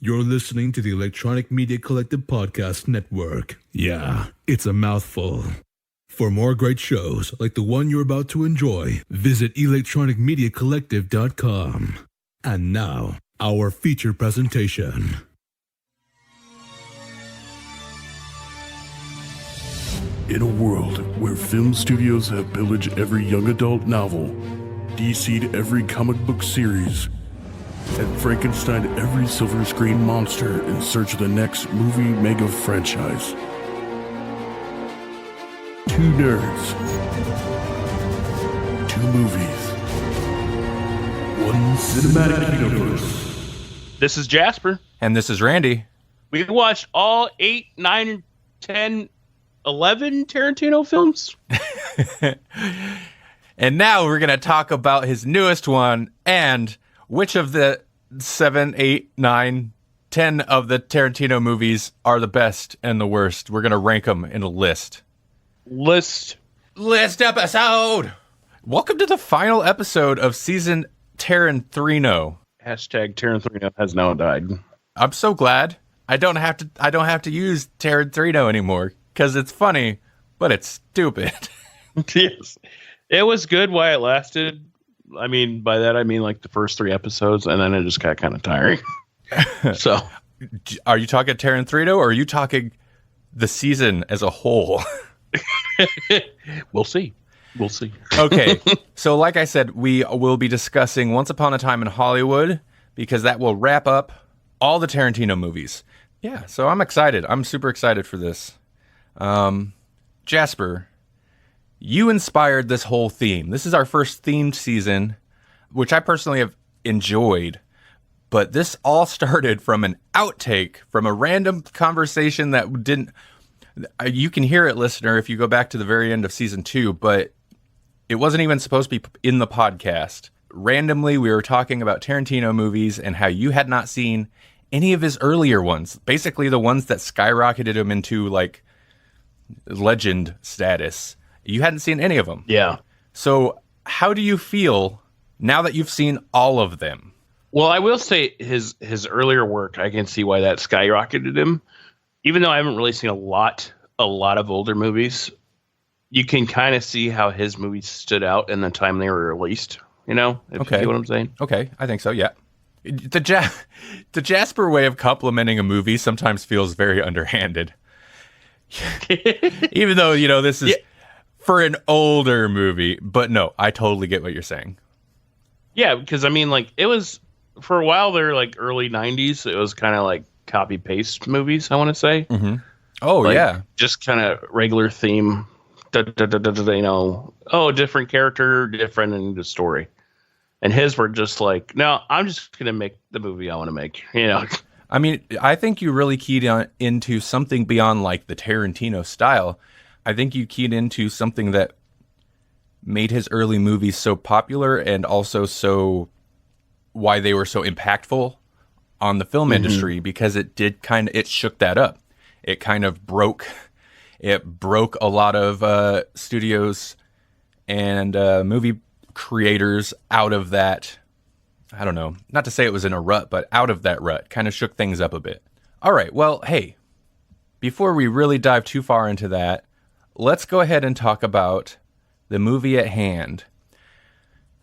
You're listening to the Electronic Media Collective Podcast Network. Yeah, it's a mouthful. For more great shows like the one you're about to enjoy, visit electronicmediacollective.com. And now, our feature presentation. In a world where film studios have pillaged every young adult novel, DC'd every comic book series, and Frankenstein every silver screen monster in search of the next movie mega franchise. Two nerds, two movies, one cinematic universe. This is Jasper. And this is Randy. We watched all 8, 9, 10, 11 Tarantino films. And now we're going to talk about his newest one and which of the 7, 8, 9, 10 of the Tarantino movies are the best and the worst. We're going to rank them in a list. List episode! Welcome to the final episode of season Tarantino. Hashtag Tarantino has now died. I'm so glad I don't have to use Tarantino anymore because it's funny, but it's stupid. Yes. It was good while it lasted. I mean, by that I mean like the first 3 episodes, and then it just got kind of tiring. So, are you talking Tarantino, or are you talking the season as a whole? We'll see. Okay, so like I said, we will be discussing Once Upon a Time in Hollywood because that will wrap up all the Tarantino movies. Yeah, so I'm excited. I'm super excited for this. Jasper, you inspired this whole theme. This is our first themed season, which I personally have enjoyed. But this all started from an outtake, from a random conversation that didn't... You can hear it, listener, if you go back to the very end of season 2, but it wasn't even supposed to be in the podcast. Randomly, we were talking about Tarantino movies and how you had not seen any of his earlier ones. Basically, the ones that skyrocketed him into, like, legend status. You hadn't seen any of them. Yeah. So how do you feel now that you've seen all of them? Well, I will say his earlier work, I can see why that skyrocketed him. Even though I haven't really seen a lot of older movies, you can kind of see how his movies stood out in the time they were released. You know, if you see what I'm saying. Okay, I think so, yeah. The Jasper way of complimenting a movie sometimes feels very underhanded. Even though, you know, this is... Yeah. For an older movie, but no, I totally get what you're saying. Yeah, because I mean, like, it was, for a while there, like, early 90s, it was kind of like copy-paste movies, I want to say. Mm-hmm. Oh, like, yeah. Just kind of regular theme, you know, different character, different in the story. And his were just like, no, I'm just going to make the movie I want to make, you know. I mean, I think you really keyed into something beyond, like, the Tarantino style. I think you keyed into something that made his early movies so popular and also so why they were so impactful on the film industry, because it shook that up. It kind of broke a lot of studios and movie creators out of that. I don't know, not to say it was in a rut, but out of that rut, kind of shook things up a bit. All right, well, hey, before we really dive too far into that, let's go ahead and talk about the movie at hand.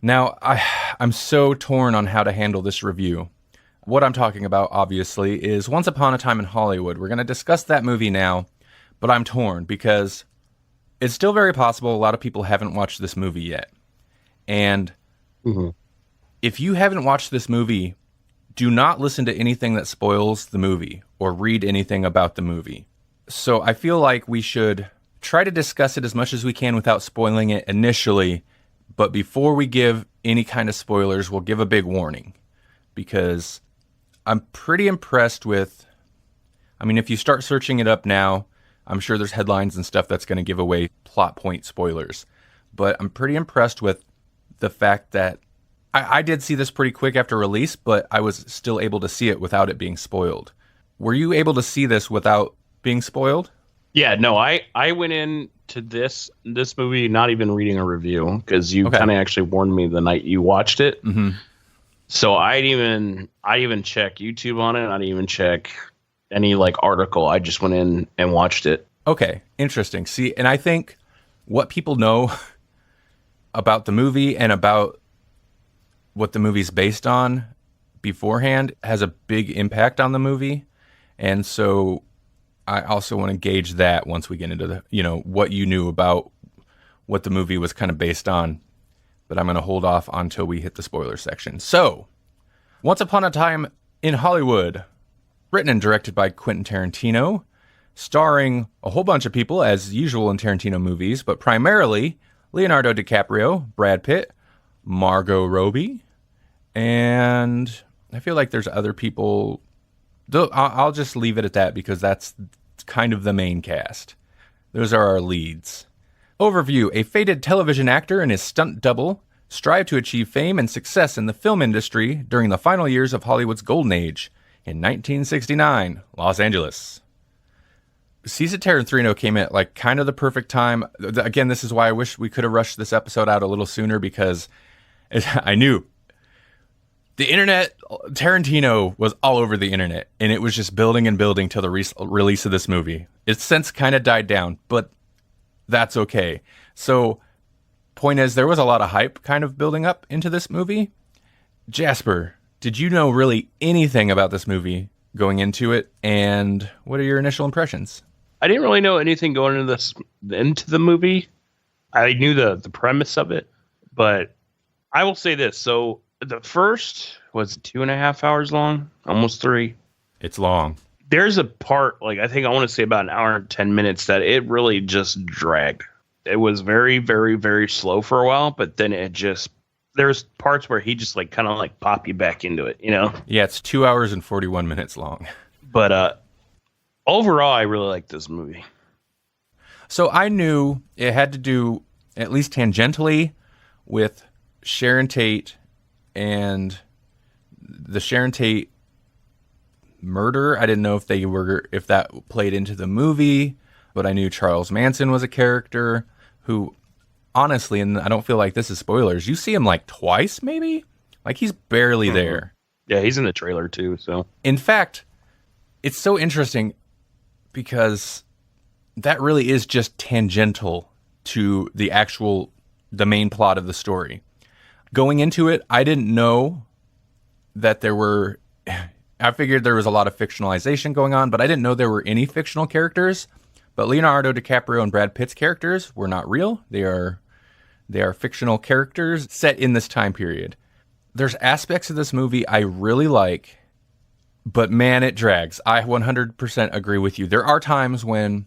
Now, I'm so torn on how to handle this review. What I'm talking about, obviously, is Once Upon a Time in Hollywood. We're going to discuss that movie now, but I'm torn because it's still very possible a lot of people haven't watched this movie yet. And if you haven't watched this movie, do not listen to anything that spoils the movie or read anything about the movie. So I feel like we should try to discuss it as much as we can without spoiling it initially, but before we give any kind of spoilers, we'll give a big warning, because I'm pretty impressed with, I mean, if you start searching it up now, I'm sure there's headlines and stuff that's going to give away plot point spoilers, but I'm pretty impressed with the fact that I did see this pretty quick after release, but I was still able to see it without it being spoiled. Were you able to see this without being spoiled? Yeah, no, I went into this movie not even reading a review, because you kind of actually warned me the night you watched it. So I'd even check YouTube on it. I'd even check any like article. I just went in and watched it. Okay, interesting. See, and I think what people know about the movie and about what the movie's based on beforehand has a big impact on the movie. And so I also want to gauge that once we get into the, what you knew about what the movie was kind of based on. But I'm going to hold off until we hit the spoiler section. So, Once Upon a Time in Hollywood, written and directed by Quentin Tarantino, starring a whole bunch of people as usual in Tarantino movies, but primarily Leonardo DiCaprio, Brad Pitt, Margot Robbie, and I feel like there's other people. I'll just leave it at that because that's kind of the main cast. Those are our leads. Overview: a fated television actor and his stunt double strive to achieve fame and success in the film industry during the final years of Hollywood's golden age in 1969, Los Angeles. Season Tarantino came at like kind of the perfect time. Again, this is why I wish we could have rushed this episode out a little sooner, because I knew the internet, Tarantino was all over the internet, and it was just building and building till the release of this movie. It's since kind of died down, but that's okay. So, point is, there was a lot of hype kind of building up into this movie. Jasper, did you know really anything about this movie going into it, and what are your initial impressions? I didn't really know anything going into the movie. I knew the premise of it, but I will say this. So the first was 2.5 hours long, almost 3. It's long. There's a part, like I think I want to say about an hour and 10 minutes, that it really just dragged. It was very, very, very slow for a while, but then there's parts where he just like kind of like pop you back into it, Yeah, it's 2 hours and 41 minutes long. But overall, I really like this movie. So I knew it had to do, at least tangentially, with Sharon Tate and the Sharon Tate murder. I didn't know if that played into the movie, but I knew Charles Manson was a character who, honestly, and I don't feel like this is spoilers, you see him like twice, maybe? Like he's barely there. Yeah, he's in the trailer too, so. In fact, it's so interesting because that really is just tangential to the main plot of the story. Going into it, I didn't know that I figured there was a lot of fictionalization going on, but I didn't know there were any fictional characters. But Leonardo DiCaprio and Brad Pitt's characters were not real. They are fictional characters set in this time period. There's aspects of this movie I really like, but man, it drags. I 100% agree with you. There are times when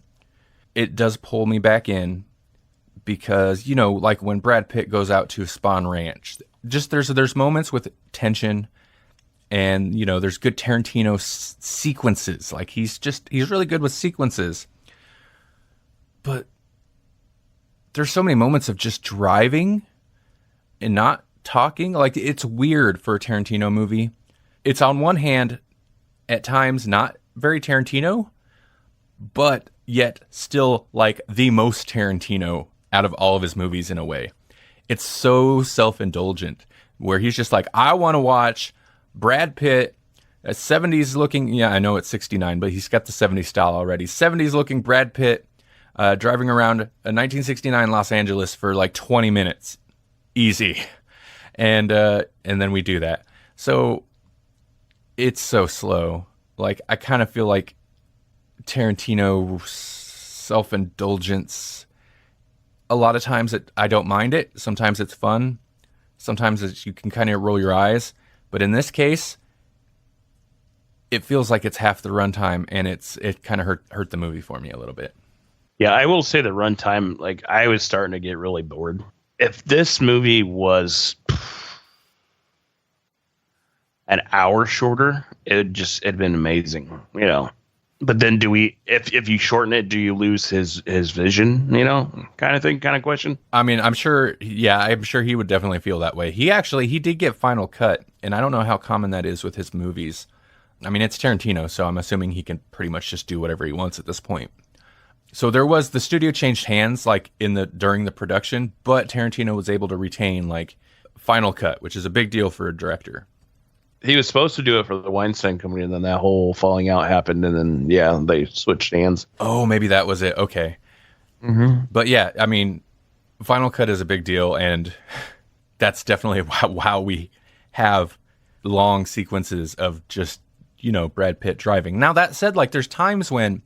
it does pull me back in because, like when Brad Pitt goes out to Spawn Ranch, just there's moments with tension and, there's good Tarantino sequences. Like he's really good with sequences. But there's so many moments of just driving and not talking. Like, it's weird for a Tarantino movie. It's on one hand, at times, not very Tarantino, but yet still like the most Tarantino out of all of his movies in a way. It's so self-indulgent, where he's just like, I want to watch Brad Pitt, a 70s looking, yeah, I know it's 69, but he's got the 70s style already. 70s looking Brad Pitt, driving around a 1969 Los Angeles for like 20 minutes. Easy. And then we do that. So it's so slow. Like, I kind of feel like Tarantino self-indulgence, a lot of times I don't mind it. Sometimes it's fun. Sometimes you can kind of roll your eyes. But in this case, it feels like it's half the runtime, and it kind of hurt the movie for me a little bit. Yeah, I will say the runtime, like, I was starting to get really bored. If this movie was an hour shorter, it'd been amazing, But then if you shorten it, do you lose his vision, kind of thing, kind of question? I mean, I'm sure he would definitely feel that way. He did get final cut, and I don't know how common that is with his movies. I mean, it's Tarantino, so I'm assuming he can pretty much just do whatever he wants at this point. So the studio changed hands like during the production, but Tarantino was able to retain like final cut, which is a big deal for a director. He was supposed to do it for the Weinstein Company, and then that whole falling out happened, and then they switched hands. Oh, maybe that was it. Okay. Mm-hmm. But yeah, I mean, Final Cut is a big deal, and that's definitely how we have long sequences of just, Brad Pitt driving. Now, that said, like, there's times when,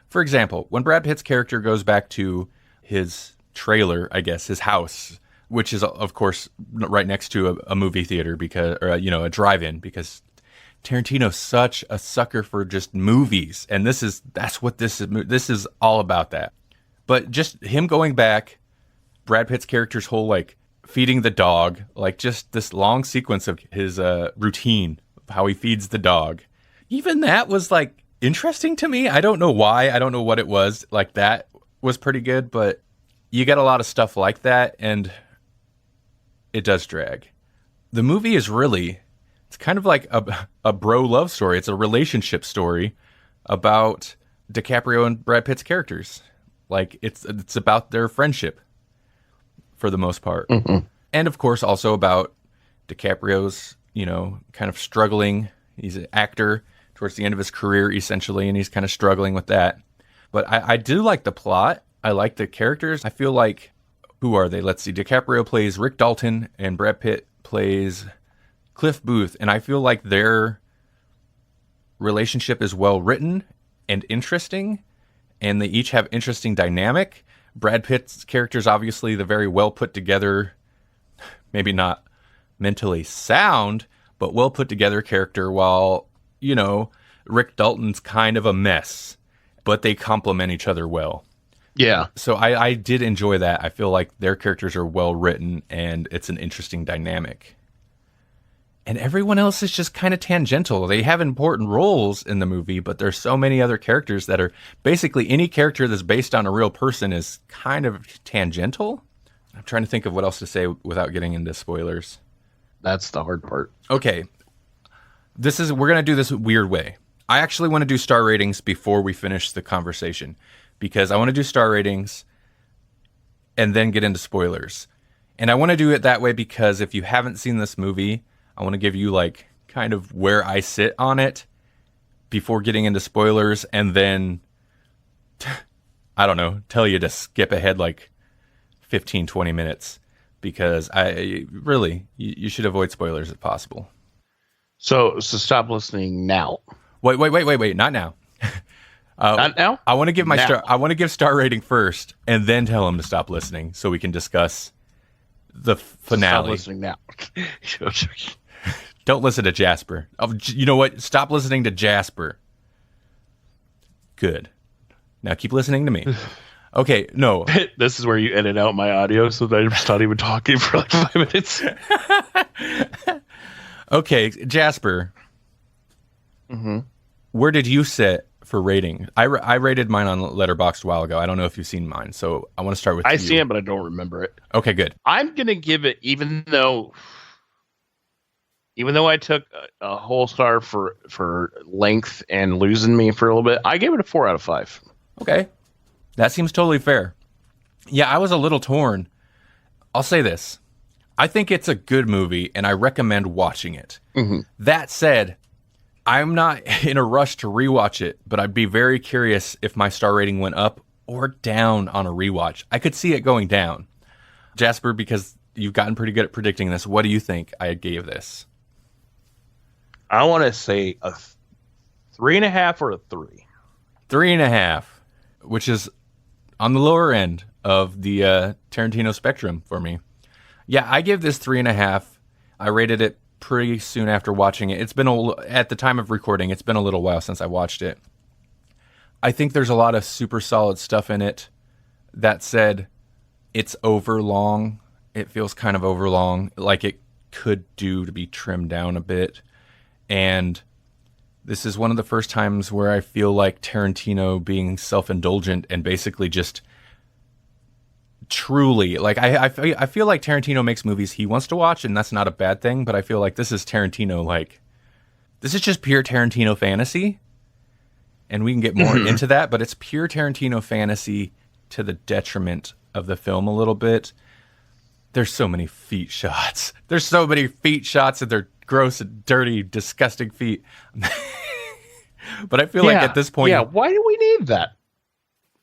for example, when Brad Pitt's character goes back to his trailer, I guess, his house, which is, of course, right next to a movie theater or a drive-in, because Tarantino's such a sucker for just movies, and that's what this is. This is all about that. But just him going back, Brad Pitt's character's whole, like, feeding the dog, like, just this long sequence of his routine, how he feeds the dog. Even that was, like, interesting to me. I don't know why. I don't know what it was. Like, that was pretty good, but you get a lot of stuff like that, and it does drag. The movie is it's kind of like a bro love story. It's a relationship story about DiCaprio and Brad Pitt's characters. Like, it's about their friendship for the most part. Mm-hmm. And of course also about DiCaprio's, kind of struggling. He's an actor towards the end of his career, essentially, and he's kind of struggling with that. But I do like the plot. I like the characters. I feel like, who are they? Let's see. DiCaprio plays Rick Dalton and Brad Pitt plays Cliff Booth. And I feel like their relationship is well written and interesting, and they each have interesting dynamic. Brad Pitt's character is obviously the very well put together, maybe not mentally sound, but well put together character, while, Rick Dalton's kind of a mess, but they complement each other well. Yeah. So I did enjoy that. I feel like their characters are well written, and it's an interesting dynamic. And everyone else is just kind of tangential. They have important roles in the movie, but there's so many other characters that are basically any character that's based on a real person is kind of tangential. I'm trying to think of what else to say without getting into spoilers. That's the hard part. Okay. We're going to do this weird way. I actually want to do star ratings before we finish the conversation, because I want to do star ratings and then get into spoilers. And I want to do it that way because if you haven't seen this movie, I want to give you, like, kind of where I sit on it before getting into spoilers, and then, I don't know, tell you to skip ahead like 15, 20 minutes, because you should avoid spoilers if possible. So stop listening now. Wait, not now. Not now? I want to give I want to give star rating first, and then tell them to stop listening so we can discuss the finale. Stop listening now. Don't listen to Jasper. You know what? Stop listening to Jasper. Good. Now keep listening to me. Okay, no. This is where you edit out my audio so that I'm just not even talking for like 5 minutes. Okay, Jasper. Mm-hmm. Where did you sit for rating? I rated mine on Letterboxd a while ago. I don't know if you've seen mine, so I want to start with you. I see it, but I don't remember it. Okay, good. I'm going to give it, even though I took a whole star for length and losing me for a little bit, I gave it a 4 out of 5. Okay. That seems totally fair. Yeah, I was a little torn. I'll say this. I think it's a good movie, and I recommend watching it. Mm-hmm. That said, I'm not in a rush to rewatch it, but I'd be very curious if my star rating went up or down on a rewatch. I could see it going down. Jasper, because you've gotten pretty good at predicting this, what do you think I gave this? I want to say a 3.5 or a 3. 3.5, which is on the lower end of the Tarantino spectrum for me. Yeah, I give this 3.5. I rated it pretty soon after watching it. It's been at the time of recording, it's been a little while since I watched it. I think there's a lot of super solid stuff in it. That said, it's overlong. It feels kind of overlong, like it could do to be trimmed down a bit. And this is one of the first times where I feel like Tarantino being self-indulgent and basically just truly, like, I feel like Tarantino makes movies he wants to watch, and that's not a bad thing, but I feel like this is Tarantino, like, this is just pure Tarantino fantasy, and we can get more into that, but it's pure Tarantino fantasy to the detriment of the film a little bit. There's so many feet shots. And they're gross, dirty, disgusting feet. But I feel like at this point... Yeah, why do we need that?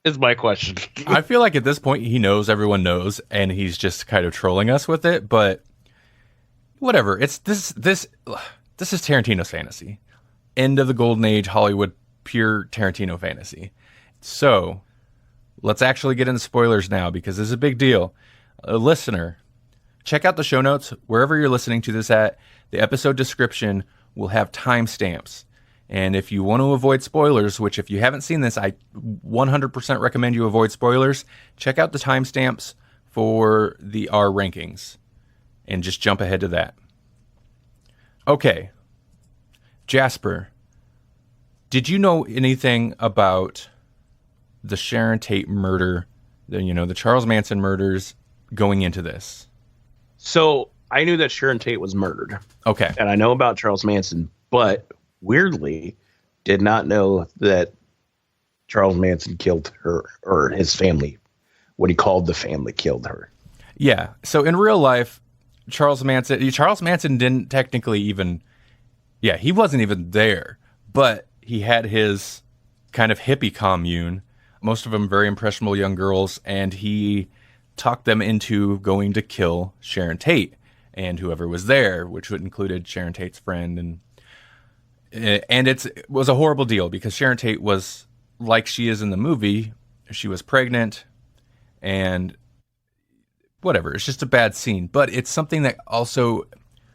Is my question. I feel like at this point he knows everyone knows, and he's just kind of trolling us with it, but whatever. It's this is Tarantino's fantasy. End of the golden age Hollywood, pure Tarantino fantasy. So let's actually get into spoilers now, because this is a big deal. A listener, check out the show notes wherever you're listening to this at. The episode description will have timestamps. And if you want to avoid spoilers, which if you haven't seen this, I 100% recommend you avoid spoilers, check out the timestamps for the R rankings and just jump ahead to that. Okay. Jasper, did you know anything about the Sharon Tate murder, the Charles Manson murders going into this? So I knew that Sharon Tate was murdered. Okay. And I know about Charles Manson, but weirdly did not know that Charles Manson killed her, or his family, what he called the family, killed her. Yeah. So in real life, Charles Manson didn't technically even, he wasn't even there, but he had his kind of hippie commune, most of them very impressionable young girls, and he talked them into going to kill Sharon Tate and whoever was there, which would included Sharon Tate's friend. And it was a horrible deal, because Sharon Tate was like she is in the movie. She was pregnant and whatever. It's just a bad scene, but it's something that also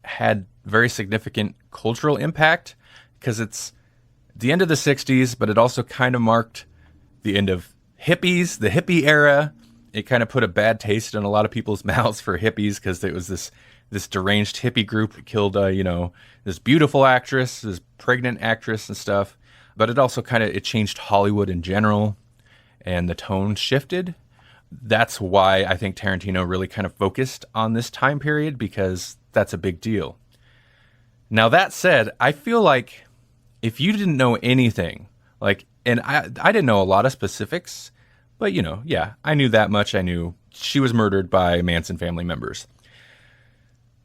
had very significant cultural impact, because it's the end of the 60s, but it also kind of marked the end of hippies, the hippie era. It kind of put a bad taste in a lot of people's mouths for hippies, because it was this deranged hippie group that killed, this beautiful actress, this pregnant actress and stuff. But it also it changed Hollywood in general, and the tone shifted. That's why I think Tarantino really kind of focused on this time period, because that's a big deal. Now, that said, I feel like if you didn't know anything, and I didn't know a lot of specifics, but I knew that much. I knew she was murdered by Manson family members.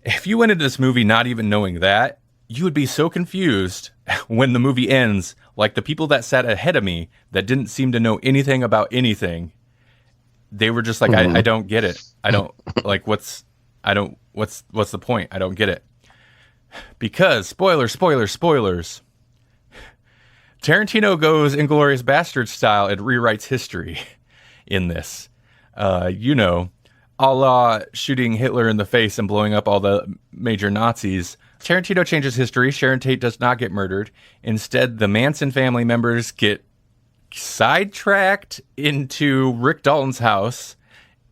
If you went into this movie not even knowing that, you would be so confused when the movie ends, like the people that sat ahead of me that didn't seem to know anything about anything. They were just like, I don't get it. I don't what's the point? I don't get it. Because spoilers. Tarantino goes Inglourious Basterds style and rewrites history in this. A la shooting Hitler in the face and blowing up all the major Nazis. Tarantino changes history. Sharon Tate does not get murdered. Instead, the Manson family members get sidetracked into Rick Dalton's house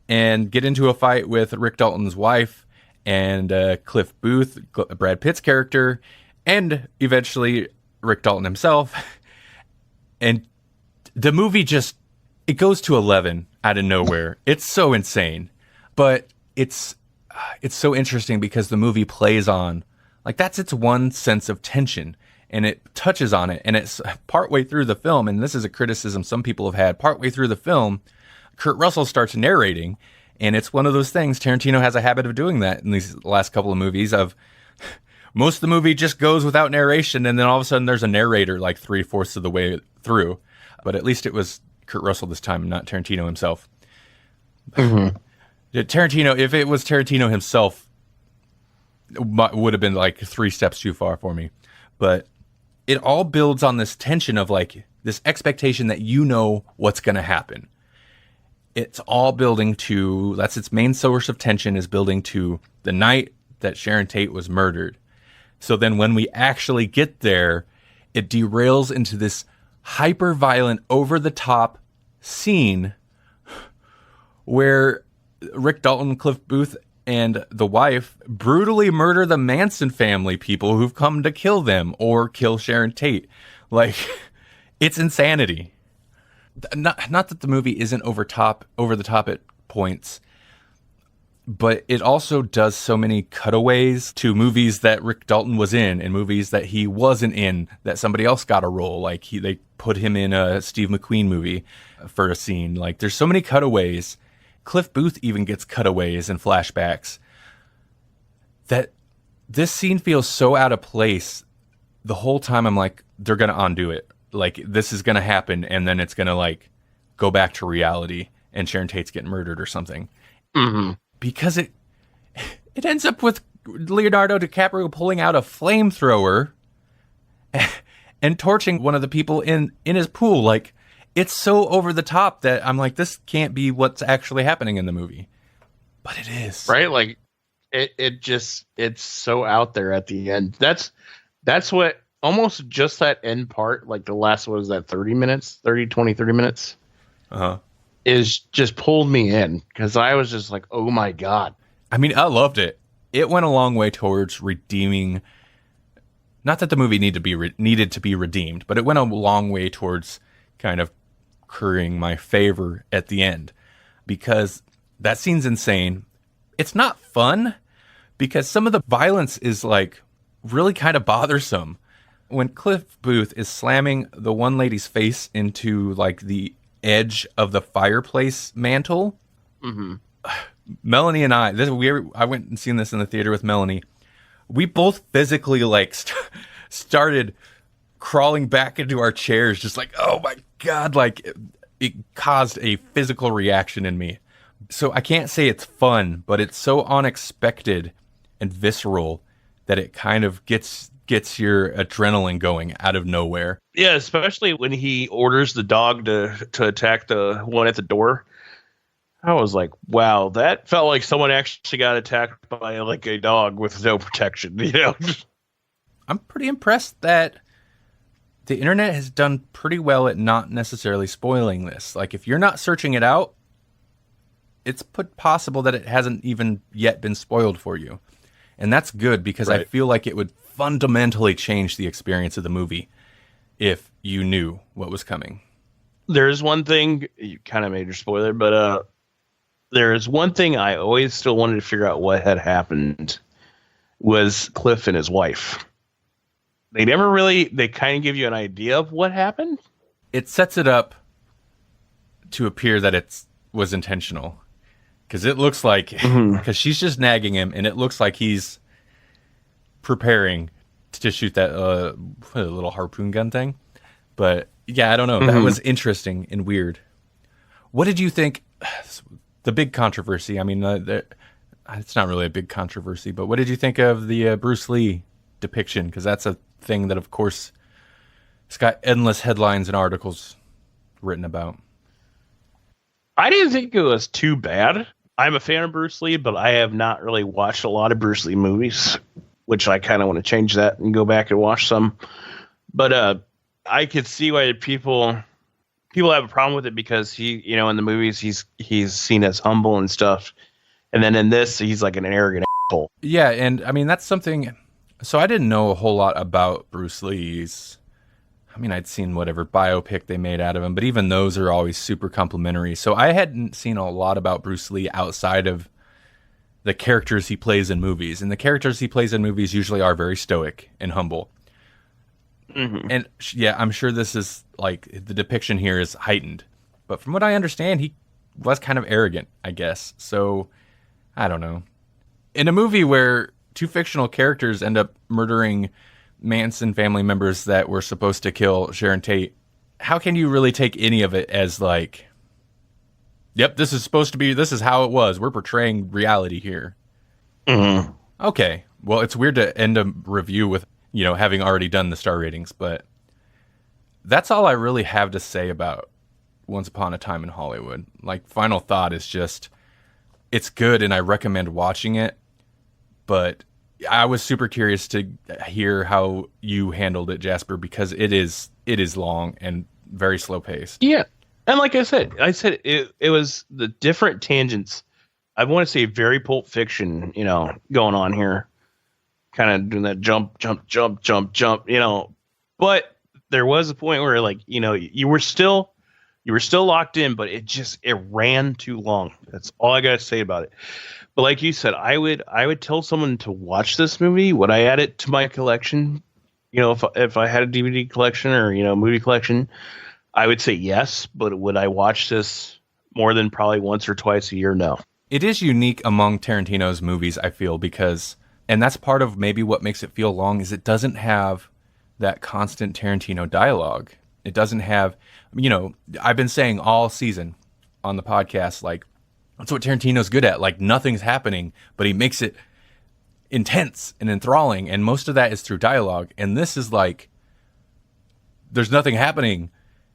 and get into a fight with Rick Dalton's wife and Cliff Booth, Brad Pitt's character, and eventually Rick Dalton himself. And the movie it goes to 11 out of nowhere. It's so insane. But it's so interesting, because the movie plays on, that's its one sense of tension, and it touches on it. And it's partway through the film, and this is a criticism some people have had, partway through the film, Kurt Russell starts narrating, and it's one of those things. Tarantino has a habit of doing that in these last couple of movies. Most of the movie just goes without narration, and then all of a sudden there's a narrator 3/4 of the way through. But at least it was Kurt Russell this time, not Tarantino himself. Mm-hmm. Tarantino, if it was Tarantino himself, it would have been 3 steps too far for me. But it all builds on this tension of this expectation that what's going to happen. It's all building to, that's its main source of tension, is building to the night that Sharon Tate was murdered. So then when we actually get there, it derails into this hyper-violent, over-the-top scene where Rick Dalton, Cliff Booth, and the wife brutally murder the Manson family people who've come to kill them or kill Sharon Tate. It's insanity. Not that the movie isn't over the top at points, but it also does so many cutaways to movies that Rick Dalton was in and movies that he wasn't in, that somebody else got a role. They put him in a Steve McQueen movie for a scene. There's so many cutaways. Cliff Booth even gets cutaways and flashbacks that this scene feels so out of place. The whole time I'm like, they're going to undo it. Like, this is going to happen, and then it's going to, like, go back to reality, and Sharon Tate's getting murdered or something. Mm-hmm. Because it ends up with Leonardo DiCaprio pulling out a flamethrower and torching one of the people in his pool. Like, it's so over the top that I'm like, this can't be what's actually happening in the movie. But it is. Right? Like, it's so out there at the end. That's what, almost just that end part, like the last, what was that, 30 minutes? 30 minutes? Uh-huh. Is just pulled me in, because I was just like, oh my God. I mean, I loved it. It went a long way towards redeeming, not that the movie needed to be redeemed, but it went a long way towards kind of currying my favor at the end, because that scene's insane. It's not fun because some of the violence is like really kind of bothersome. When Cliff Booth is slamming the one lady's face into like the edge of the fireplace mantle, Melanie and I went and seen this in the theater with Melanie. We both physically like started crawling back into our chairs, just like, oh my God, like it caused a physical reaction in me. So I can't say it's fun, but it's so unexpected and visceral that it kind of gets your adrenaline going out of nowhere. Yeah, especially when he orders the dog to attack the one at the door. I was like, wow, that felt like someone actually got attacked by like a dog with no protection, you know? I'm pretty impressed that the internet has done pretty well at not necessarily spoiling this. Like, if you're not searching it out, it's possible that it hasn't even yet been spoiled for you. And that's good, because I feel like it would fundamentally change the experience of the movie if you knew what was coming. There's one thing, you kind of made your spoiler, but there's one thing I always still wanted to figure out what had happened, was Cliff and his wife. They kind of give you an idea of what happened. It sets it up to appear that it was intentional. Because it looks like, because she's just nagging him, and it looks like he's preparing to shoot that little harpoon gun thing. But yeah, I don't know. That was interesting and weird. What did you think? The big controversy. I mean, it's not really a big controversy, but what did you think of the Bruce Lee depiction? Because that's a thing that, of course, it's got endless headlines and articles written about. I didn't think it was too bad. I'm a fan of Bruce Lee, but I have not really watched a lot of Bruce Lee movies, which I kind of want to change that and go back and watch some. But I could see why people have a problem with it, because he, you know, in the movies he's seen as humble and stuff, and then in this he's like an arrogant asshole. Yeah, and I mean that's something. So I didn't know a whole lot about Bruce Lee's. I mean, I'd seen whatever biopic they made out of him, but even those are always super complimentary. So I hadn't seen a lot about Bruce Lee outside of the characters he plays in movies. And the characters he plays in movies usually are very stoic and humble. And yeah, I'm sure this is like, the depiction here is heightened. But from what I understand, he was kind of arrogant, I guess. So, I don't know. In a movie where two fictional characters end up murdering Manson family members that were supposed to kill Sharon Tate, how can you really take any of it as like, yep, this is how it was. We're portraying reality here. Okay. Well, it's weird to end a review with, you know, having already done the star ratings, but that's all I really have to say about Once Upon a Time in Hollywood. Like, final thought is just, it's good and I recommend watching it, but I was super curious to hear how you handled it, Jasper, because it is long and very slow paced. Yeah. And like I said it was the different tangents. I want to say very Pulp Fiction, you know, going on here. Kind of doing that jump, you know. But there was a point where, like, you know, you were still locked in, but it ran too long. That's all I gotta say about it. But like you said, I would tell someone to watch this movie. Would I add it to my collection? You know, if I had a DVD collection or, you know, movie collection, I would say yes. But would I watch this more than probably once or twice a year? No. It is unique among Tarantino's movies, I feel, because And that's part of maybe what makes it feel long is it doesn't have that constant Tarantino dialogue. It doesn't have, I've been saying all season on the podcast, like, that's what Tarantino's good at. Like, nothing's happening, but he makes it intense and enthralling. And most of that is through dialogue. And this is like, there's nothing happening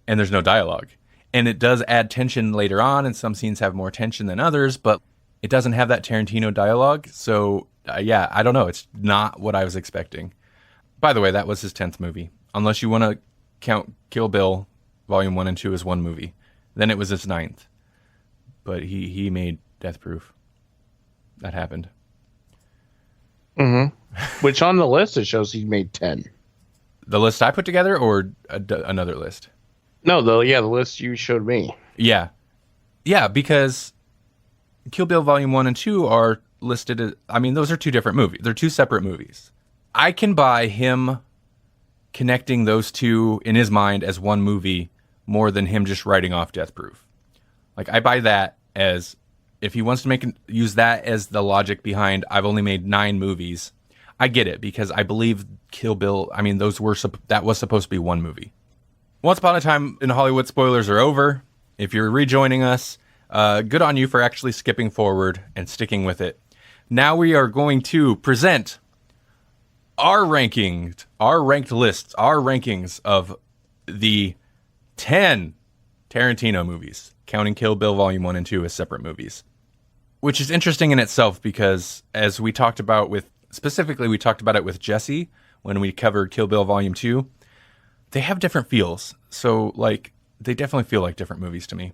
and there's no dialogue. And it does add tension later on, and some scenes have more tension than others, but it doesn't have that Tarantino dialogue. So, I don't know. It's not what I was expecting. By the way, that was his 10th movie. Unless you want to count Kill Bill Volume 1 and 2 as one movie. Then it was his 9th. But he made Death Proof. That happened. Mm-hmm. Which on the list, it shows he made 10. The list I put together or another list? No, the list you showed me. Yeah. Yeah, because Kill Bill Volume 1 and 2 are listed as, those are two different movies. They're two separate movies. I can buy him connecting those two in his mind as one movie more than him just writing off Death Proof. Like, I buy that as, if he wants to use that as the logic behind, I've only made 9 movies, I get it, because I believe Kill Bill, that was supposed to be one movie. Once Upon a Time in Hollywood spoilers are over. If you're rejoining us, good on you for actually skipping forward and sticking with it. Now we are going to present our ranked lists, our rankings of the 10 Tarantino movies, counting Kill Bill Volume 1 and 2 as separate movies. Which is interesting in itself because, as we talked about we talked about it with Jesse when we covered Kill Bill Volume 2, they have different feels. So, they definitely feel like different movies to me.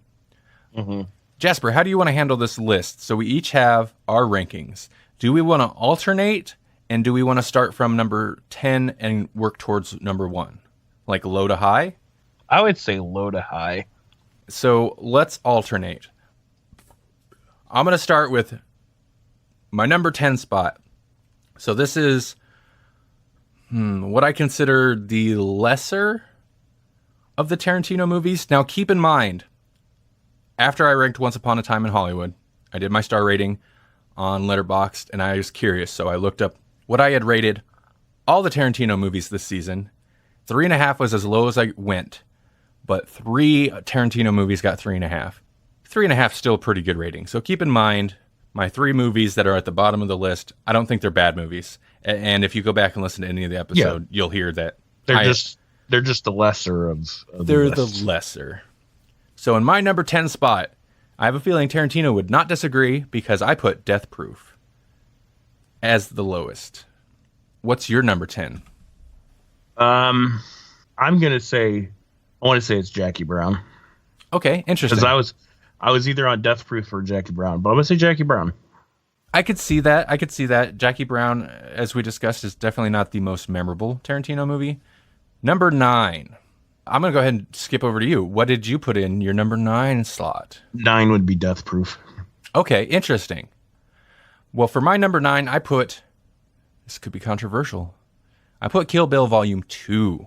Mm-hmm. Jasper, how do you want to handle this list? So we each have our rankings. Do we want to alternate, and do we want to start from number 10 and work towards number 1? Like low to high? I would say low to high. So let's alternate. I'm going to start with my number 10 spot. So this is what I consider the lesser of the Tarantino movies. Now keep in mind, after I ranked Once Upon a Time in Hollywood, I did my star rating on Letterboxd, and I was curious, so I looked up what I had rated all the Tarantino movies this season. 3.5 was as low as I went, but 3 Tarantino movies got 3.5. 3.5 still a pretty good rating. So keep in mind, my 3 movies that are at the bottom of the list, I don't think they're bad movies. And if you go back and listen to any of the episode, you'll hear that they're just the lesser of they're the lesser. So in my number 10 spot, I have a feeling Tarantino would not disagree because I put Death Proof as the lowest. What's your number 10? I'm gonna say, I want to say it's Jackie Brown. Okay, interesting. Because I was either on Death Proof or Jackie Brown, but I'm gonna say Jackie Brown. I could see that. Jackie Brown, as we discussed, is definitely not the most memorable Tarantino movie. Number 9. I'm going to go ahead and skip over to you. What did you put in your number 9 slot? 9 would be Death Proof. Okay, interesting. Well, for my number 9, this could be controversial. I put Kill Bill Volume 2.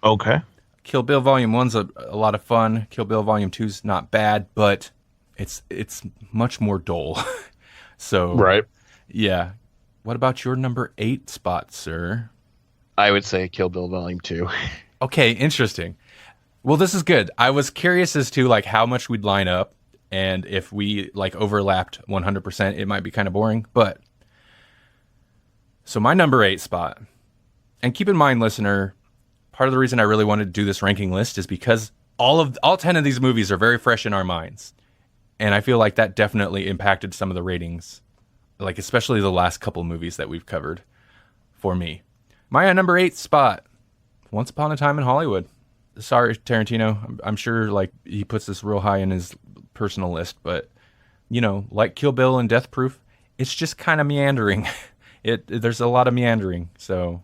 Okay. Kill Bill Volume 1's a lot of fun. Kill Bill Volume 2's not bad, but it's much more dull. So, right. Yeah. What about your number 8 spot, sir? I would say Kill Bill Volume 2. Okay, interesting. Well, this is good. I was curious as to how much we'd line up, and if we overlapped 100%, it might be kind of boring. But so my number 8 spot, and keep in mind, listener, part of the reason I really wanted to do this ranking list is because all 10 of these movies are very fresh in our minds, and I feel like that definitely impacted some of the ratings, especially the last couple movies that we've covered for me. My number 8 spot, Once Upon a Time in Hollywood. Sorry, Tarantino. I'm sure he puts this real high in his personal list, but like Kill Bill and Death Proof, it's just kind of meandering. There's a lot of meandering. So,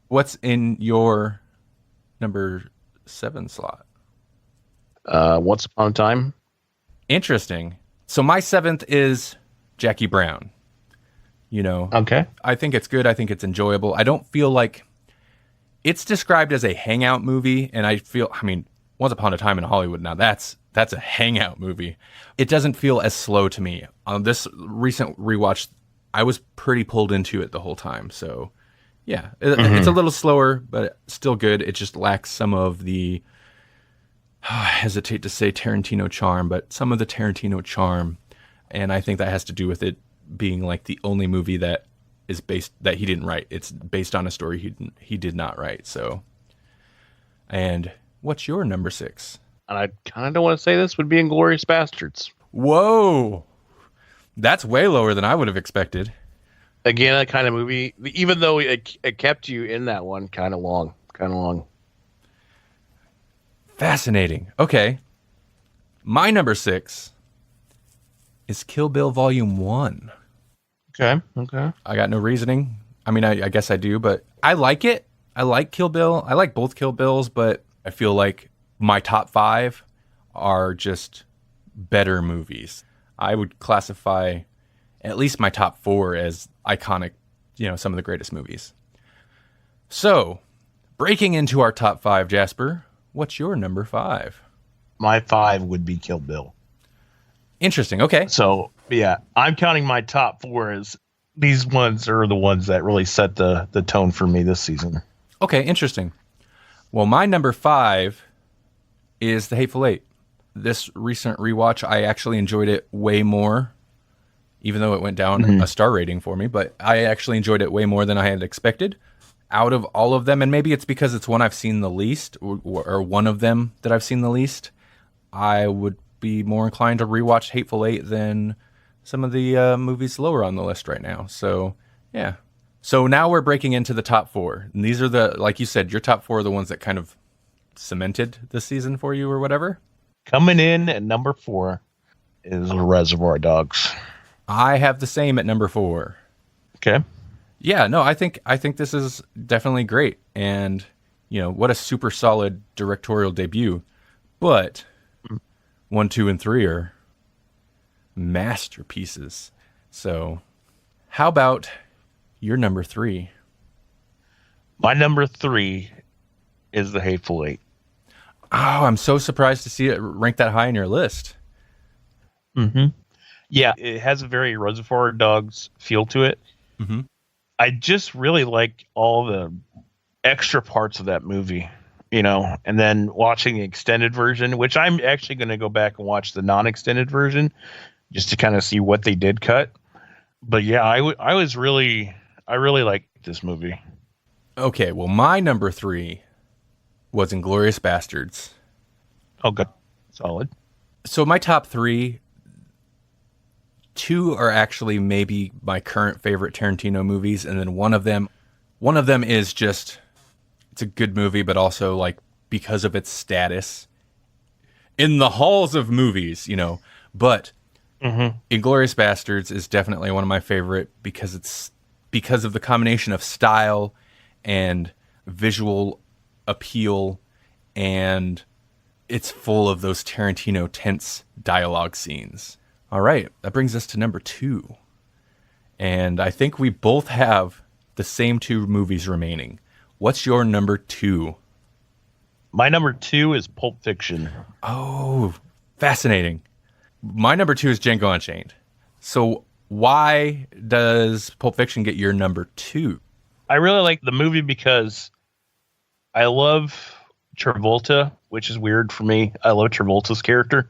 what's in your number 7 slot? Once Upon a Time. Interesting. So my 7th is Jackie Brown. Okay. I think it's good. I think it's enjoyable. I don't feel like it's described as a hangout movie, and Once Upon a Time in Hollywood, now that's a hangout movie. It doesn't feel as slow to me. On this recent rewatch, I was pretty pulled into it the whole time. So, yeah, it's a little slower, but still good. It just lacks some of the, I hesitate to say Tarantino charm, but some of the Tarantino charm. And I think that has to do with it being like the only movie that he didn't write. It's based on a story he did not write. So, and what's your number 6? And I kind of don't want to say this would be Inglourious Bastards. Whoa, that's way lower than I would have expected. Again, that kind of movie, even though it kept you in that one kind of long. Fascinating. Okay, my number 6 is Kill Bill Volume 1. Okay. I got no reasoning. I mean, I guess I do, but I like it. I like Kill Bill. I like both Kill Bills, but I feel like my top 5 are just better movies. I would classify at least my top 4 as iconic, some of the greatest movies. So, breaking into our top 5, Jasper, what's your number 5? My 5 would be Kill Bill. Interesting. Okay. So, yeah, I'm counting my top 4 as these ones are the ones that really set the tone for me this season. Okay, interesting. Well, my number 5 is The Hateful Eight. This recent rewatch, I actually enjoyed it way more, even though it went down a star rating for me, but I actually enjoyed it way more than I had expected out of all of them. And maybe it's because it's one I've seen the least, or one of them that I've seen the least. I would be more inclined to rewatch Hateful Eight than some of the movies lower on the list right now. So, yeah. So now we're breaking into the top 4. And these are like you said, your top 4 are the ones that kind of cemented the season for you or whatever. Coming in at number 4 is Reservoir Dogs. I have the same at number 4. Okay. Yeah, no, I think this is definitely great. And, what a super solid directorial debut. But 1, 2, and 3 are masterpieces. So how about your number 3? My number 3 is The Hateful Eight. Oh, I'm so surprised to see it ranked that high in your list. Mm-hmm. Yeah, it has a very Reservoir Dogs feel to it. Mm-hmm. I just really like all the extra parts of that movie, and then watching the extended version, which I'm actually going to go back and watch the non-extended version just to kind of see what they did cut. But yeah, I really liked this movie. Okay, well, my number 3 was Inglourious Bastards. Oh, good. Solid. So my top 3, 2 are actually maybe my current favorite Tarantino movies, and then one of them is just, it's a good movie, but also like because of its status in the halls of movies, But Inglourious Bastards is definitely one of my favorite because of the combination of style and visual appeal, and it's full of those Tarantino tense dialogue scenes. All right, that brings us to number 2. And I think we both have the same 2 movies remaining. What's your number 2? My number 2 is Pulp Fiction. Oh, fascinating. My number 2 is Django Unchained. So why does Pulp Fiction get your number 2? I really like the movie because I love Travolta, which is weird for me. I love Travolta's character.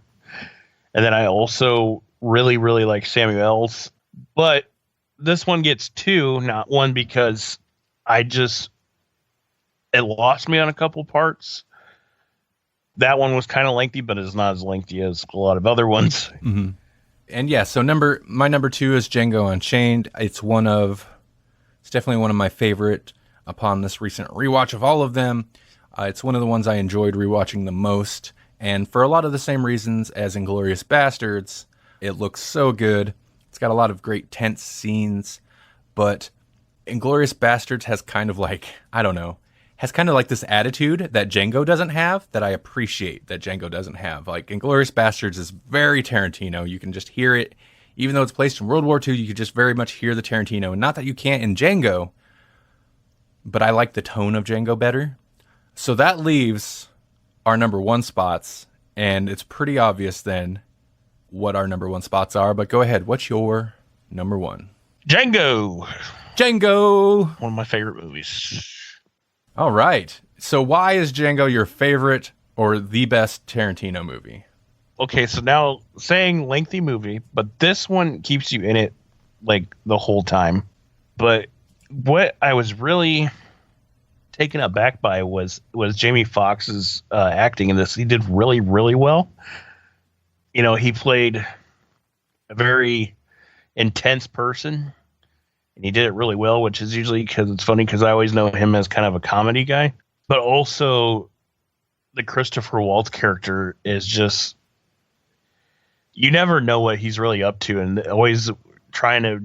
And then I also really, really like Samuel L's. But this one gets 2, not 1, because it lost me on a couple parts. That one was kind of lengthy, but it's not as lengthy as a lot of other ones. Mm-hmm. And yeah, so my number 2 is Django Unchained. It's definitely one of my favorite upon this recent rewatch of all of them. It's one of the ones I enjoyed rewatching the most. And for a lot of the same reasons as Inglourious Bastards, it looks so good. It's got a lot of great tense scenes, but Inglourious Bastards has kind of like, this attitude that Django doesn't have, that I appreciate that Django doesn't have. Like, Inglourious Bastards is very Tarantino. You can just hear it. Even though it's placed in World War II, you can just very much hear the Tarantino. And not that you can't in Django, but I like the tone of Django better. So that leaves our number 1 spots, and it's pretty obvious then what our number 1 spots are. But go ahead, what's your number 1? Django. Django. One of my favorite movies. All right. So why is Django your favorite or the best Tarantino movie? Okay, so now saying lengthy movie, but this one keeps you in it like the whole time. But what I was really taken aback by was Jamie Foxx's acting in this. He did really, really well. You know, he played a very intense person, and he did it really well, which is usually because it's funny because I always know him as kind of a comedy guy. But also, the Christopher Waltz character is just, you never know what he's really up to, and always trying to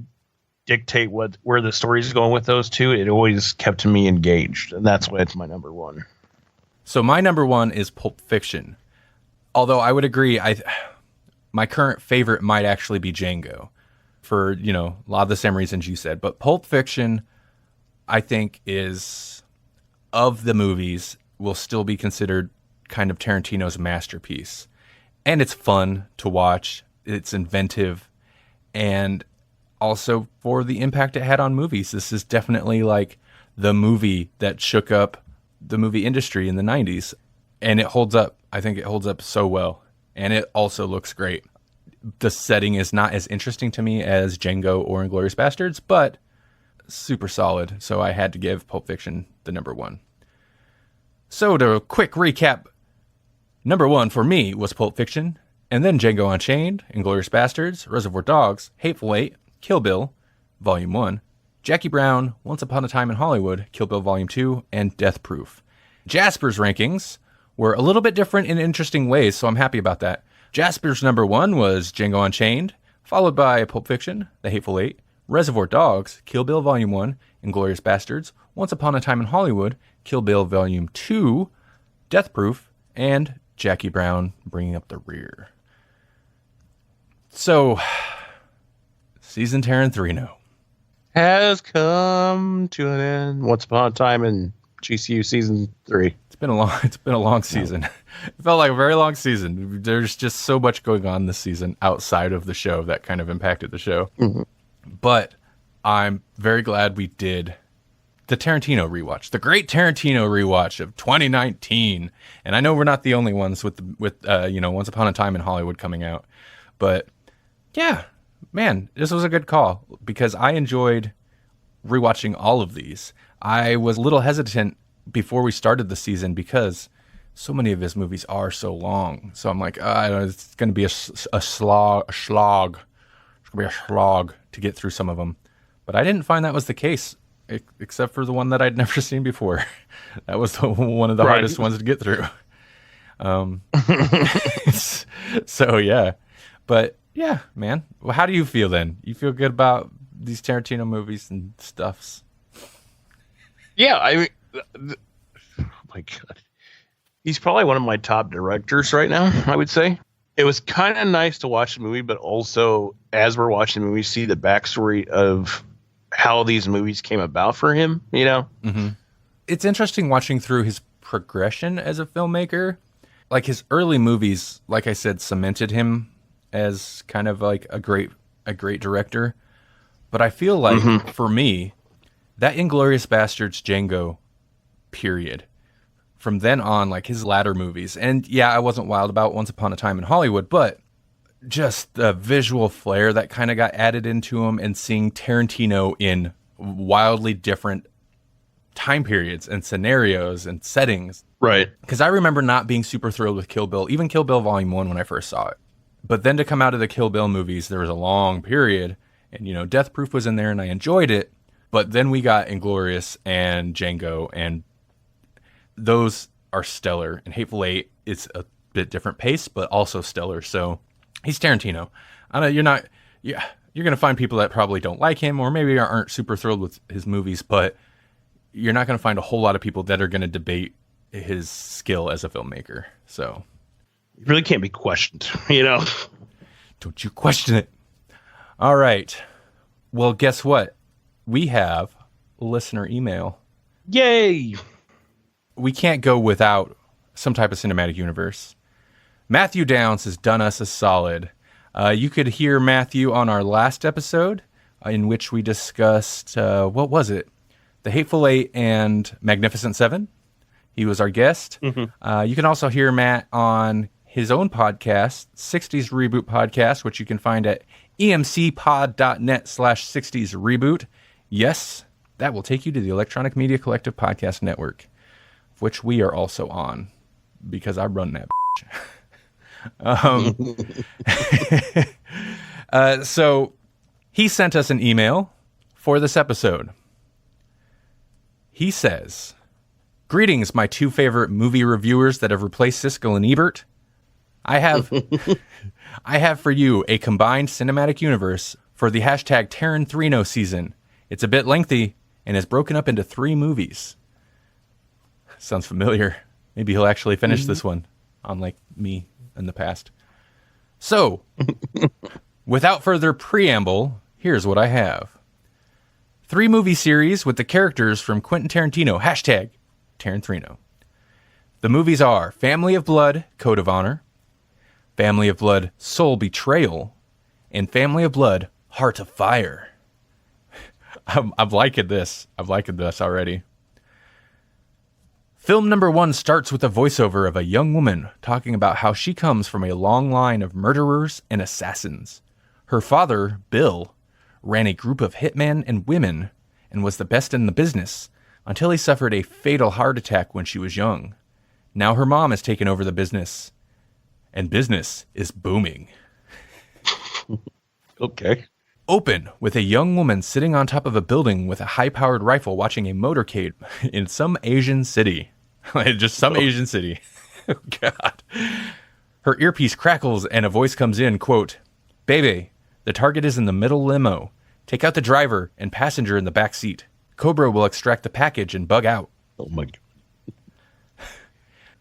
dictate where the story's going with those two. It always kept me engaged, and that's why it's my number one. So my number one is Pulp Fiction. Although I would agree, my current favorite might actually be Django, for a lot of the same reasons you said. But Pulp Fiction, I think, is, of the movies, will still be considered kind of Tarantino's masterpiece. And it's fun to watch. It's inventive, and also for the impact it had on movies. This is definitely like the movie that shook up the movie industry in the 90s. And it holds up. I think it holds up so well. And it also looks great. The setting is not as interesting to me as Django or Inglourious Basterds, but super solid. So I had to give Pulp Fiction the number one. So to quick recap, number one for me was Pulp Fiction, and then Django Unchained, Inglourious Basterds, Reservoir Dogs, Hateful Eight, Kill Bill, Volume 1, Jackie Brown, Once Upon a Time in Hollywood, Kill Bill Volume 2, and Death Proof. Jasper's rankings were a little bit different in interesting ways, so I'm happy about that. Jasper's number one was Django Unchained, followed by Pulp Fiction, The Hateful Eight, Reservoir Dogs, Kill Bill Volume 1, Inglourious Basterds, Once Upon a Time in Hollywood, Kill Bill Volume 2, Death Proof, and Jackie Brown bringing up the rear. So, season Tarantino has come to an end. Once Upon a Time in GCU season 3. It's been a long season. It felt like a very long season. There's just so much going on this season outside of the show that kind of impacted the show. Mm-hmm. But I'm very glad we did the Tarantino rewatch, the great Tarantino rewatch of 2019. And I know we're not the only ones with Once Upon a Time in Hollywood coming out, but yeah, man, this was a good call because I enjoyed rewatching all of these. I was a little hesitant before we started the season because so many of his movies are so long. So I'm like, it's going to be a slog. It's going to be a slog to get through some of them. But I didn't find that was the case, except for the one that I'd never seen before. That was one of the hardest ones to get through. So, yeah. But, yeah, man. Well, how do you feel then? You feel good about these Tarantino movies and stuffs? Yeah, I mean, oh my God. He's probably one of my top directors right now, I would say. It was kind of nice to watch the movie, but also, as we're watching the movie, see the backstory of how these movies came about for him, Mm-hmm. It's interesting watching through his progression as a filmmaker. Like, his early movies, like I said, cemented him as kind of like a great director. But I feel like, for me, that Inglourious Basterds Django period, from then on, like his latter movies, and yeah, I wasn't wild about Once Upon a Time in Hollywood, but just the visual flair that kind of got added into him, and seeing Tarantino in wildly different time periods and scenarios and settings. Right. Because I remember not being super thrilled with Kill Bill, even Kill Bill Volume 1 when I first saw it. But then to come out of the Kill Bill movies, there was a long period, and Death Proof was in there and I enjoyed it. But then we got Inglourious and Django, and those are stellar. And Hateful Eight, it's a bit different pace, but also stellar. So he's Tarantino. I know you're going to find people that probably don't like him, or maybe aren't super thrilled with his movies, but you're not going to find a whole lot of people that are going to debate his skill as a filmmaker. So it really can't be questioned, Don't you question it. All right. Well, guess what? We have listener email. Yay! We can't go without some type of cinematic universe. Matthew Downs has done us a solid. You could hear Matthew on our last episode in which we discussed, what was it? The Hateful Eight and Magnificent Seven. He was our guest. Mm-hmm. You can also hear Matt on his own podcast, 60s Reboot Podcast, which you can find at emcpod.net/60s Reboot. Yes, that will take you to the Electronic Media Collective Podcast Network, which we are also on, because I run that So he sent us an email for this episode. He says, "Greetings, my two favorite movie reviewers that have replaced Siskel and Ebert. I have for you a combined cinematic universe for the hashtag Tarantino season. It's a bit lengthy and is broken up into 3 movies." Sounds familiar. Maybe he'll actually finish this one, unlike me in the past. So, without further preamble, here's what I have. 3 movie series with the characters from Quentin Tarantino, hashtag Tarantino. The movies are Family of Blood, Code of Honor, Family of Blood, Soul Betrayal, and Family of Blood, Heart of Fire. I'm liking this. I've liked this already. Film number 1 starts with a voiceover of a young woman talking about how she comes from a long line of murderers and assassins. Her father, Bill, ran a group of hitmen and women and was the best in the business until he suffered a fatal heart attack when she was young. Now her mom has taken over the business, and business is booming. Okay. Open with a young woman sitting on top of a building with a high-powered rifle watching a motorcade in some Asian city. Just some Asian city. Oh, God. Her earpiece crackles and a voice comes in, quote, "Baby, the target is in the middle limo. Take out the driver and passenger in the back seat. Cobra will extract the package and bug out." Oh, my God.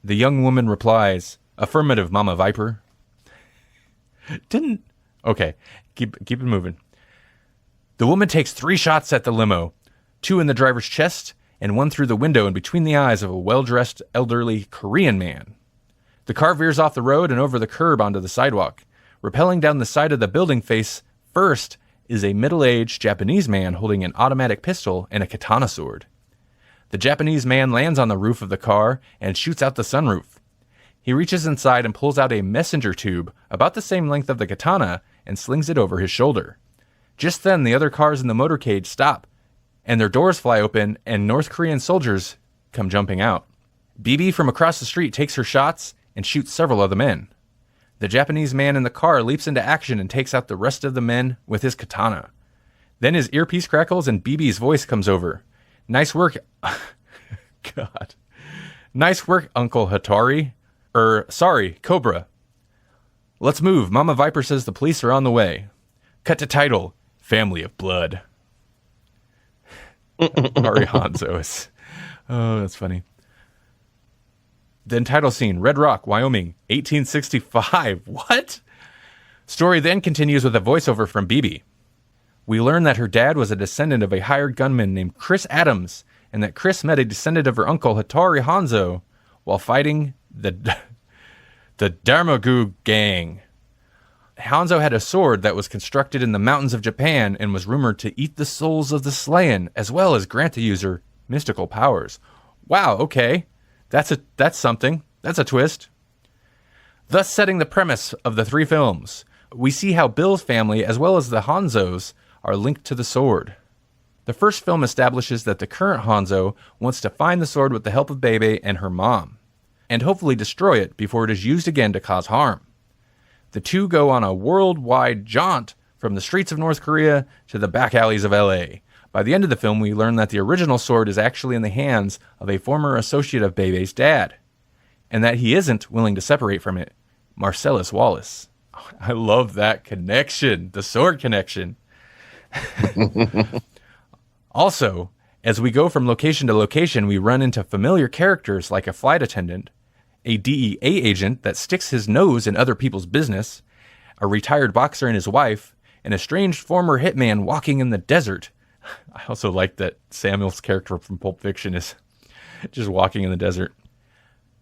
The young woman replies, "Affirmative, Mama Viper." Okay, keep it moving. The woman takes 3 shots at the limo, 2 in the driver's chest and 1 through the window and between the eyes of a well-dressed elderly Korean man. The car veers off the road and over the curb onto the sidewalk. Rappelling down the side of the building face first is a middle-aged Japanese man holding an automatic pistol and a katana sword. The Japanese man lands on the roof of the car and shoots out the sunroof. He reaches inside and pulls out a messenger tube about the same length of the katana and slings it over his shoulder. Just then, the other cars in the motorcade stop, and their doors fly open, and North Korean soldiers come jumping out. BB from across the street takes her shots and shoots several of the men. The Japanese man in the car leaps into action and takes out the rest of the men with his katana. Then his earpiece crackles and BB's voice comes over. "Nice work." God. "Nice work, Uncle Hattori. Sorry, Cobra. Let's move. Mama Viper says the police are on the way." Cut to title, Family of Blood. Ari Hanzo is... Oh, that's funny. Then title scene, Red Rock, Wyoming, 1865. What? Story then continues with a voiceover from BB. We learn that her dad was a descendant of a hired gunman named Chris Adams, and that Chris met a descendant of her uncle Hattori Hanzo while fighting the Darmagu gang. Hanzo had a sword that was constructed in the mountains of Japan and was rumored to eat the souls of the slain, as well as grant the user mystical powers. Wow, okay. That's something. That's a twist. Thus setting the premise of the 3 films. We see how Bill's family, as well as the Hanzos, are linked to the sword. The first film establishes that the current Hanzo wants to find the sword with the help of Bebe and her mom, and hopefully destroy it before it is used again to cause harm. The 2 go on a worldwide jaunt from the streets of North Korea to the back alleys of LA. By the end of the film, we learn that the original sword is actually in the hands of a former associate of Bebe's dad, and that he isn't willing to separate from it, Marcellus Wallace. I love that connection, the sword connection. Also, as we go from location to location, we run into familiar characters like a flight attendant, a DEA agent that sticks his nose in other people's business, a retired boxer and his wife, an estranged former hitman walking in the desert. I also like that Samuel's character from Pulp Fiction is just walking in the desert.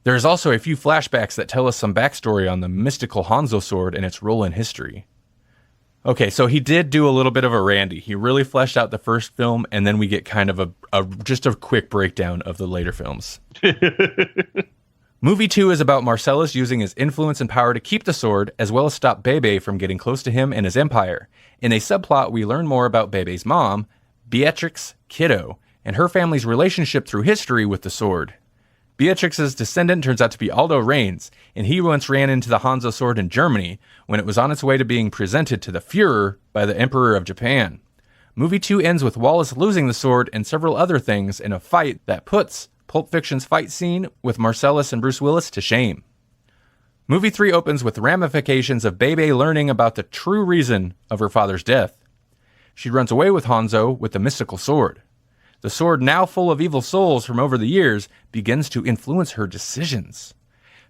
There is also a few flashbacks that tell us some backstory on the mystical Hanzo sword and its role in history. Okay, so he did do a little bit of a Randy. He really fleshed out the first film, and then we get kind of just a quick breakdown of the later films. Movie 2 is about Marcellus using his influence and power to keep the sword, as well as stop Bebe from getting close to him and his empire. In a subplot, we learn more about Bebe's mom, Beatrix Kiddo, and her family's relationship through history with the sword. Beatrix's descendant turns out to be Aldo Reigns, and he once ran into the Hanzo sword in Germany when it was on its way to being presented to the Führer by the Emperor of Japan. Movie 2 ends with Wallace losing the sword and several other things in a fight that puts Pulp Fiction's fight scene with Marcellus and Bruce Willis to shame. Movie 3 opens with ramifications of Bebe learning about the true reason of her father's death. She runs away with Hanzo with the mystical sword. The sword, now full of evil souls from over the years, begins to influence her decisions.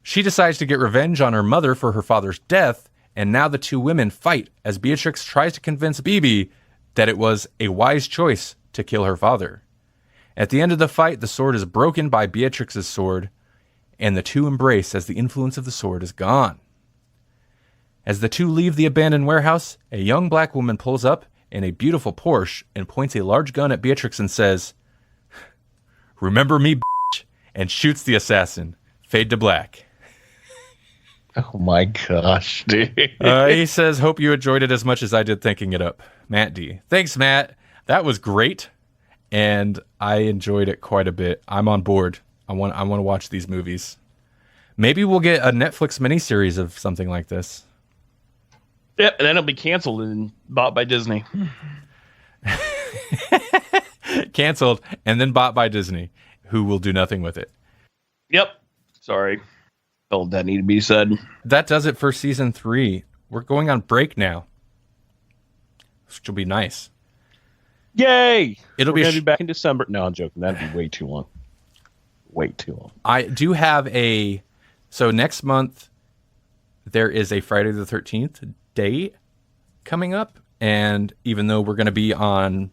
She decides to get revenge on her mother for her father's death, and now the two women fight as Beatrix tries to convince Bebe that it was a wise choice to kill her father. At the end of the fight, the sword is broken by Beatrix's sword, and the two embrace as the influence of the sword is gone. As the two leave the abandoned warehouse, a young black woman pulls up in a beautiful Porsche and points a large gun at Beatrix and says, "Remember me, bitch," and shoots the assassin. Fade to black. Oh my gosh, dude. He says, "Hope you enjoyed it as much as I did thinking it up." Matt D. Thanks, Matt. That was great, and I enjoyed it quite a bit. I'm on board. I want to watch these movies. Maybe we'll get a Netflix miniseries of something like this. Yep, and then it'll be canceled and bought by Disney. Canceled and then bought by Disney, who will do nothing with it. Yep. Sorry. Felt that need to be said. That does it for season 3. We're going on break now, which will be nice. Yay! We're gonna be back in December. No, I'm joking. That'd be way too long. Way too long. I do have so next month there is a Friday the 13th date coming up, and even though we're going to be on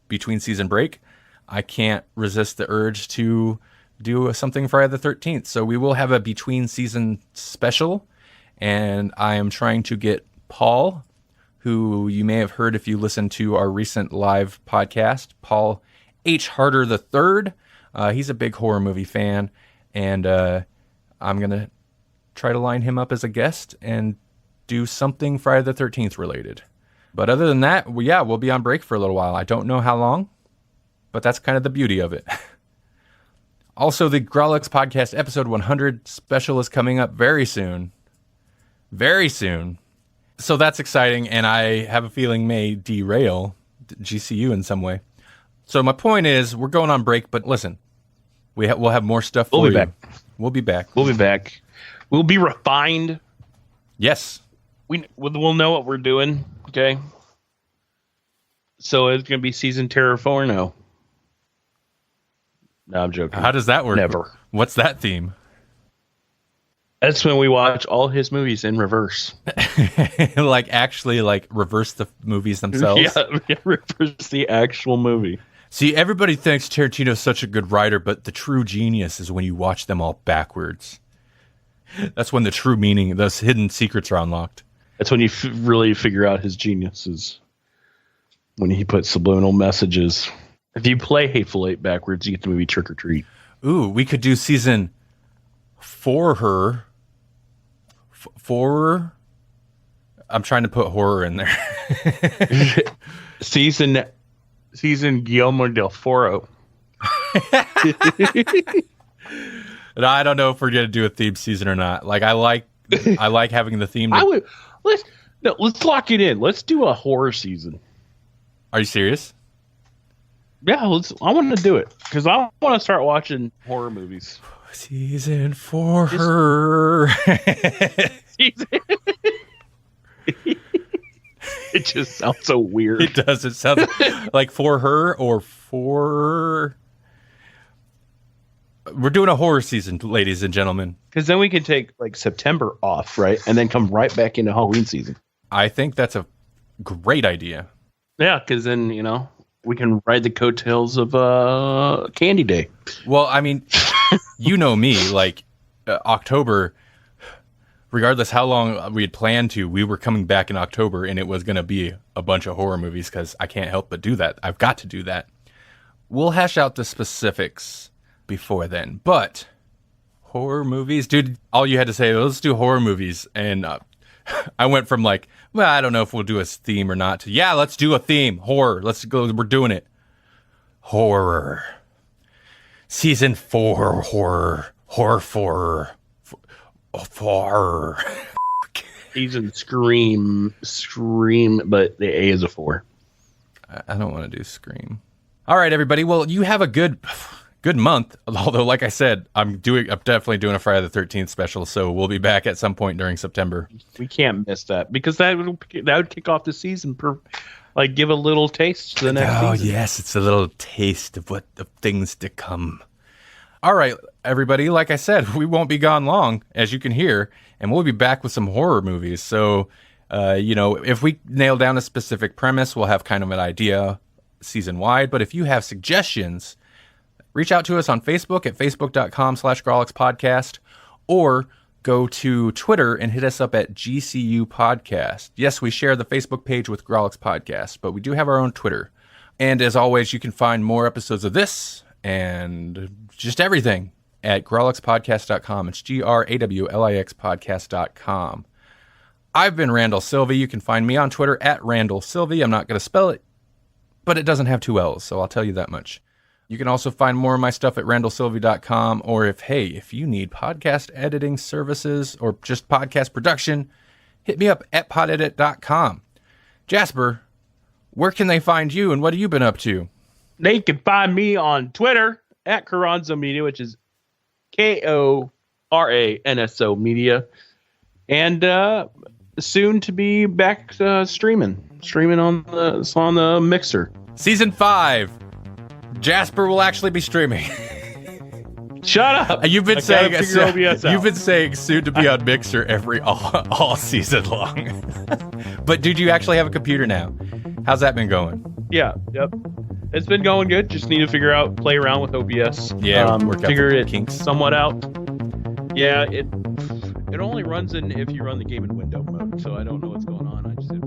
between season break, I can't resist the urge to do something Friday the 13th. So we will have a between season special, and I am trying to get Paul, who you may have heard if you listened to our recent live podcast, Paul H. Harder III. He's a big horror movie fan, and I'm going to try to line him up as a guest and do something Friday the 13th related. But other than that, we'll be on break for a little while. I don't know how long, but that's kind of the beauty of it. Also, the Grawlix Podcast episode 100 special is coming up very soon. Very soon. So that's exciting, and I have a feeling may derail GCU in some way. So my point is, we're going on break, but listen, we'll have more stuff for you. We'll be back. We'll be back. We'll be refined. Yes. We'll know what we're doing, okay? So it's going to be season terror 4 now. No, I'm joking. How does that work? Never. What's that theme? That's when we watch all his movies in reverse. Actually reverse the movies themselves? Yeah, reverse the actual movie. See, everybody thinks Tarantino's such a good writer, but the true genius is when you watch them all backwards. That's when the true meaning, those hidden secrets are unlocked. That's when you really figure out his genius is when he puts subliminal messages. If you play Hateful Eight backwards, you get the movie Trick or Treat. Ooh, we could do season 4 her. I'm trying to put horror in there. season Guillermo del Toro. And I don't know if we're gonna do a theme season or not. I like having the theme. Let's lock it in. Let's do a horror season. Are you serious? Yeah, I want to do it because I want to start watching horror movies. Season 4 her. It just sounds so weird. It does. It sounds like for her or for. We're doing a horror season, ladies and gentlemen. Because then we can take September off, right? And then come right back into Halloween season. I think that's a great idea. Yeah, because then, we can ride the coattails of Candy Day. Well, I mean, you know me, October, regardless how long we had planned to, we were coming back in October, and it was going to be a bunch of horror movies because I can't help but do that. I've got to do that. We'll hash out the specifics before then, but horror movies, dude, all you had to say, let's do horror movies. And I went from like, well, I don't know if we'll do a theme or not, to, yeah, let's do a theme. Horror. Let's go. We're doing it. Horror. Season 4 horror. Horror. Season Scream, but the A is a 4. I don't want to do Scream. All right, everybody. Well, you have a good month. Although, like I said, I'm definitely doing a Friday the 13th special, so we'll be back at some point during September. We can't miss that because that would kick off the season give a little taste to the next season. Oh, yes, it's a little taste of things to come. All right, everybody. Like I said, we won't be gone long, as you can hear, and we'll be back with some horror movies. So, if we nail down a specific premise, we'll have kind of an idea season-wide. But if you have suggestions, reach out to us on Facebook at facebook.com/GrawlixPodcast, or go to Twitter and hit us up at GCU Podcast. Yes, we share the Facebook page with Grawlix Podcast, but we do have our own Twitter. And as always, you can find more episodes of this and just everything at GrawlixPodcast.com. It's GRAWLIX Podcast.com. I've been Randall Sylvie. You can find me on Twitter at Randall Sylvie. I'm not going to spell it, but it doesn't have 2 L's, so I'll tell you that much. You can also find more of my stuff at randallsylvie.com, or if you need podcast editing services or just podcast production, hit me up at podedit.com. Jasper, where can they find you, and what have you been up to? They can find me on Twitter at Carranzo Media, which is KORANSO Media, and soon to be back streaming on the Mixer. Season 5. Jasper will actually be streaming. Shut up! You've been saying soon to be on Mixer all season long. But dude, you actually have a computer now. How's that been going? Yeah. Yep. It's been going good. Just need to play around with OBS. Yeah, figure it kinks somewhat out. Yeah, it only runs if you run the game in window mode, so I don't know what's going on. I just hit